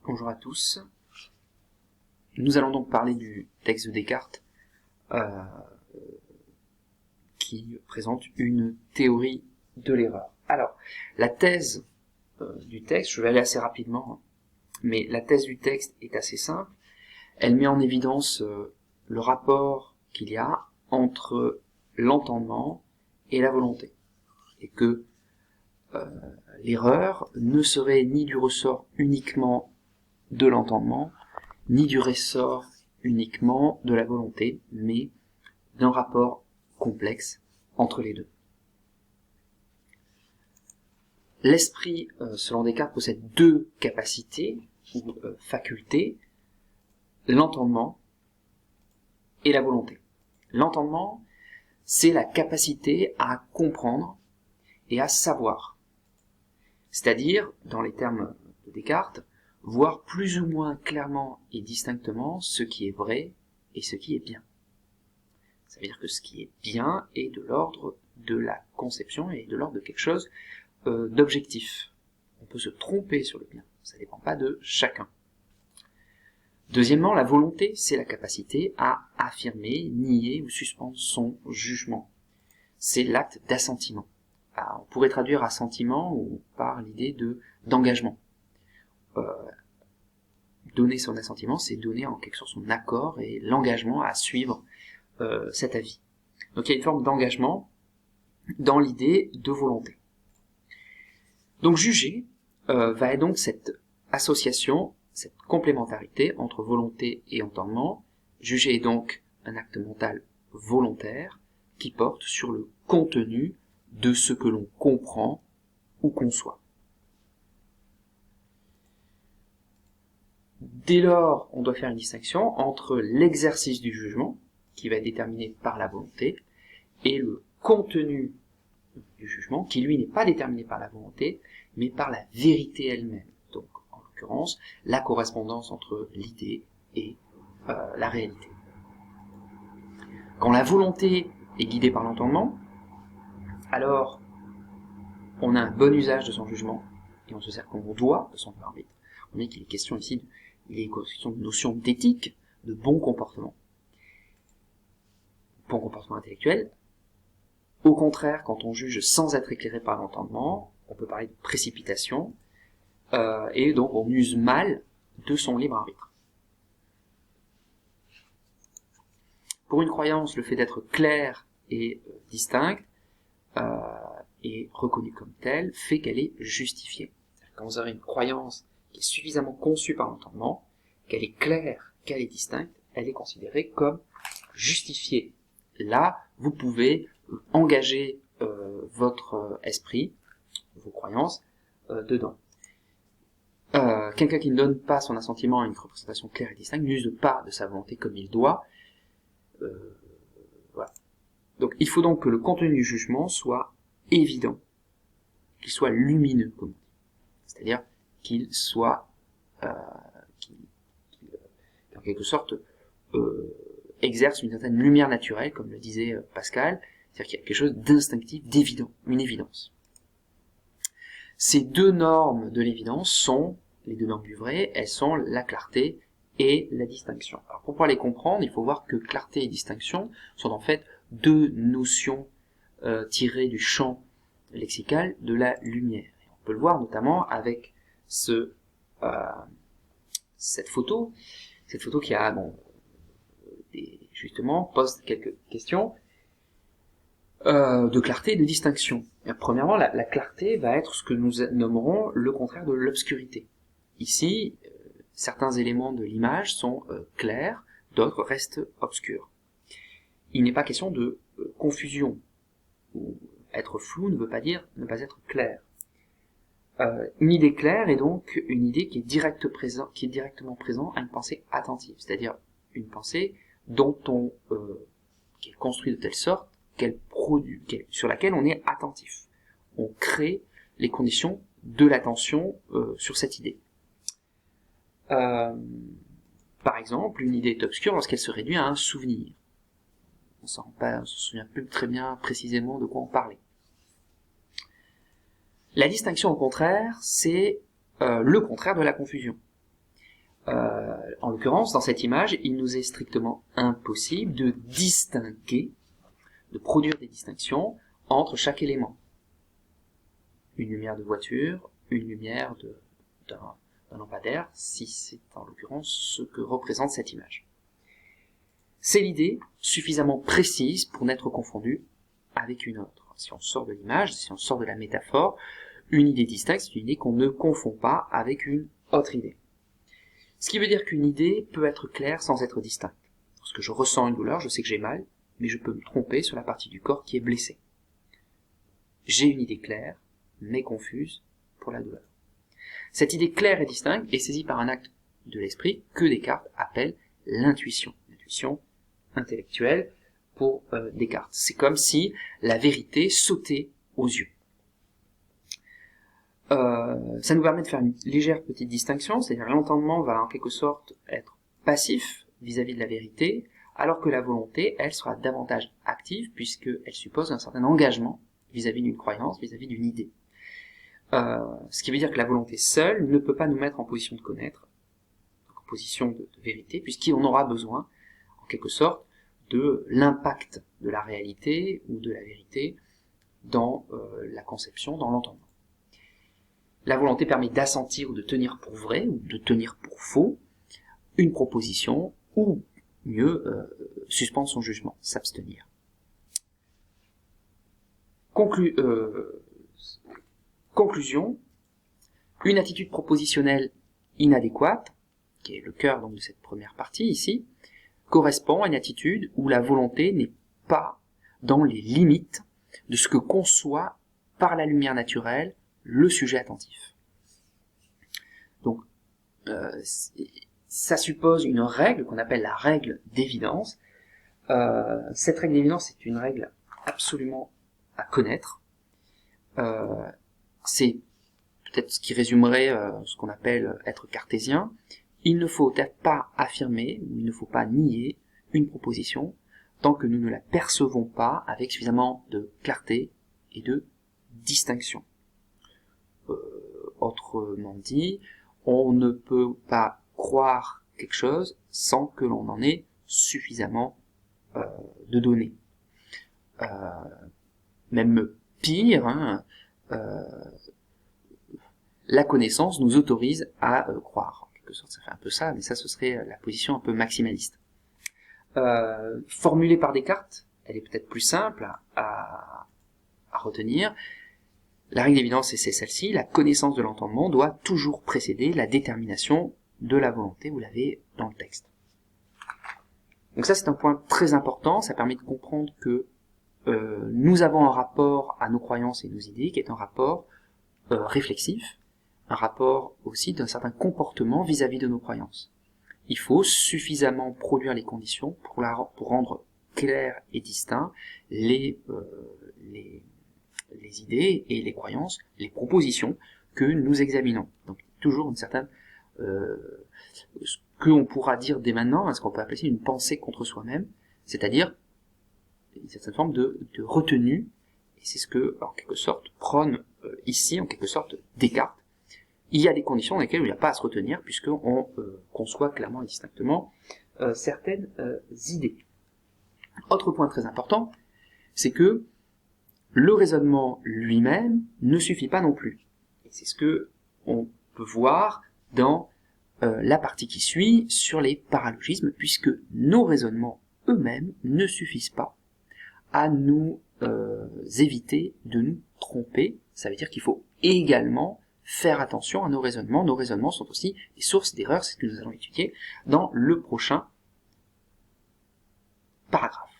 Bonjour à tous. Nous allons donc parler du texte de Descartes qui présente une théorie de l'erreur. Alors, la thèse du texte, je vais aller assez rapidement, mais la thèse du texte est assez simple. Elle met en évidence le rapport qu'il y a entre l'entendement et la volonté, et que l'erreur ne serait ni du ressort uniquement de l'entendement, ni du ressort uniquement de la volonté, mais d'un rapport complexe entre les deux. L'esprit, selon Descartes, possède deux capacités ou facultés, l'entendement et la volonté. L'entendement, c'est la capacité à comprendre et à savoir. C'est-à-dire, dans les termes de Descartes, voir plus ou moins clairement et distinctement ce qui est vrai et ce qui est bien. Ça veut dire que ce qui est bien est de l'ordre de la conception et de l'ordre de quelque chose d'objectif. On peut se tromper sur le bien, ça ne dépend pas de chacun. Deuxièmement, la volonté, c'est la capacité à affirmer, nier ou suspendre son jugement. C'est l'acte d'assentiment. On pourrait traduire assentiment ou par l'idée d'engagement. Donner son assentiment, c'est donner en quelque sorte son accord et l'engagement à suivre cet avis. Donc il y a une forme d'engagement dans l'idée de volonté. Donc juger va être donc cette association, cette complémentarité entre volonté et entendement. Juger est donc un acte mental volontaire qui porte sur le contenu de ce que l'on comprend ou conçoit. Dès lors, on doit faire une distinction entre l'exercice du jugement, qui va être déterminé par la volonté, et le contenu du jugement, qui lui n'est pas déterminé par la volonté, mais par la vérité elle-même. Donc, en l'occurrence, la correspondance entre l'idée et la réalité. Quand la volonté est guidée par l'entendement, alors on a un bon usage de son jugement, et on se sert comme on doit de son arbitre. On dit qu'il est question ici de notion d'éthique, de bon comportement intellectuel. Au contraire, quand on juge sans être éclairé par l'entendement, on peut parler de précipitation, et donc on use mal de son libre arbitre. Pour une croyance, le fait d'être clair et distinct et reconnue comme telle fait qu'elle est justifiée. Quand vous avez une croyance qui est suffisamment conçue par l'entendement, qu'elle est claire, qu'elle est distincte, elle est considérée comme justifiée. Là, vous pouvez engager votre esprit, vos croyances, dedans. Quelqu'un qui ne donne pas son assentiment à une représentation claire et distincte n'use pas de sa volonté comme il doit. Voilà. Donc, il faut donc que le contenu du jugement soit évident, qu'il soit lumineux, comme on dit. C'est-à-dire qu'il soit, en quelque sorte, exerce une certaine lumière naturelle, comme le disait Pascal, c'est-à-dire qu'il y a quelque chose d'instinctif, d'évident, une évidence. Ces deux normes de l'évidence sont, les deux normes du vrai, elles sont la clarté et la distinction. Alors pour pouvoir les comprendre, il faut voir que clarté et distinction sont en fait deux notions tirées du champ lexical de la lumière. Et on peut le voir notamment avec cette photo qui a justement pose quelques questions de clarté et de distinction. Et premièrement, la clarté va être ce que nous nommerons le contraire de l'obscurité. Ici, certains éléments de l'image sont clairs, d'autres restent obscurs. Il n'est pas question de confusion. Être flou ne veut pas dire ne pas être clair. Une idée claire est donc une idée qui est directement présente à une pensée attentive, c'est-à-dire une pensée dont qui est construite de telle sorte sur laquelle on est attentif. On crée les conditions de l'attention sur cette idée. Par exemple, une idée est obscure lorsqu'elle se réduit à un souvenir. On ne se souvient plus très bien précisément de quoi on parlait. La distinction, au contraire, c'est le contraire de la confusion. En l'occurrence, dans cette image, il nous est strictement impossible de distinguer, de produire des distinctions entre chaque élément. Une lumière de voiture, une lumière d'un lampadaire, si c'est en l'occurrence ce que représente cette image. C'est l'idée suffisamment précise pour n'être confondue avec une autre. Si on sort de l'image, si on sort de la métaphore, une idée distincte, c'est une idée qu'on ne confond pas avec une autre idée. Ce qui veut dire qu'une idée peut être claire sans être distincte. Lorsque je ressens une douleur, je sais que j'ai mal, mais je peux me tromper sur la partie du corps qui est blessée. J'ai une idée claire, mais confuse pour la douleur. Cette idée claire et distincte est saisie par un acte de l'esprit que Descartes appelle l'intuition. L'intuition intellectuelle pour Descartes. C'est comme si la vérité sautait aux yeux. Ça nous permet de faire une légère petite distinction, c'est-à-dire l'entendement va en quelque sorte être passif vis-à-vis de la vérité, alors que la volonté, elle, sera davantage active puisqu'elle suppose un certain engagement vis-à-vis d'une croyance, vis-à-vis d'une idée. Ce qui veut dire que la volonté seule ne peut pas nous mettre en position de connaître, en position de vérité, puisqu'on aura besoin, en quelque sorte, de l'impact de la réalité ou de la vérité dans la conception, dans l'entendement. La volonté permet d'assentir ou de tenir pour vrai ou de tenir pour faux une proposition ou mieux suspendre son jugement, s'abstenir. Conclusion, une attitude propositionnelle inadéquate, qui est le cœur donc de cette première partie ici, correspond à une attitude où la volonté n'est pas dans les limites de ce que conçoit par la lumière naturelle le sujet attentif. Donc, ça suppose une règle qu'on appelle la règle d'évidence. Cette règle d'évidence est une règle absolument à connaître. C'est peut-être ce qui résumerait ce qu'on appelle être cartésien. Il ne faut pas affirmer, ou il ne faut pas nier une proposition tant que nous ne la percevons pas avec suffisamment de clarté et de distinction. Autrement dit, on ne peut pas croire quelque chose sans que l'on en ait suffisamment de données. Même pire, la connaissance nous autorise à croire. En quelque sorte, ça fait un peu ça, mais ça, ce serait la position un peu maximaliste. Formulée par Descartes, elle est peut-être plus simple à retenir. La règle d'évidence, c'est celle-ci, la connaissance de l'entendement doit toujours précéder la détermination de la volonté, vous l'avez dans le texte. Donc ça, c'est un point très important, ça permet de comprendre que nous avons un rapport à nos croyances et nos idées qui est un rapport réflexif, un rapport aussi d'un certain comportement vis-à-vis de nos croyances. Il faut suffisamment produire les conditions pour rendre clair et distinct les idées et les croyances, les propositions que nous examinons. Donc toujours une certaine ce qu'on pourra dire dès maintenant, ce qu'on peut appeler une pensée contre soi-même, c'est-à-dire une certaine forme de retenue, et c'est ce que, en quelque sorte, prône ici, en quelque sorte, Descartes. Il y a des conditions dans lesquelles il n'y a pas à se retenir, puisqu'on conçoit clairement et distinctement certaines idées. Autre point très important, c'est que le raisonnement lui-même ne suffit pas non plus. Et c'est ce que on peut voir dans la partie qui suit sur les paralogismes, puisque nos raisonnements eux-mêmes ne suffisent pas à nous éviter de nous tromper. Ça veut dire qu'il faut également faire attention à nos raisonnements. Nos raisonnements sont aussi des sources d'erreurs, c'est ce que nous allons étudier dans le prochain paragraphe.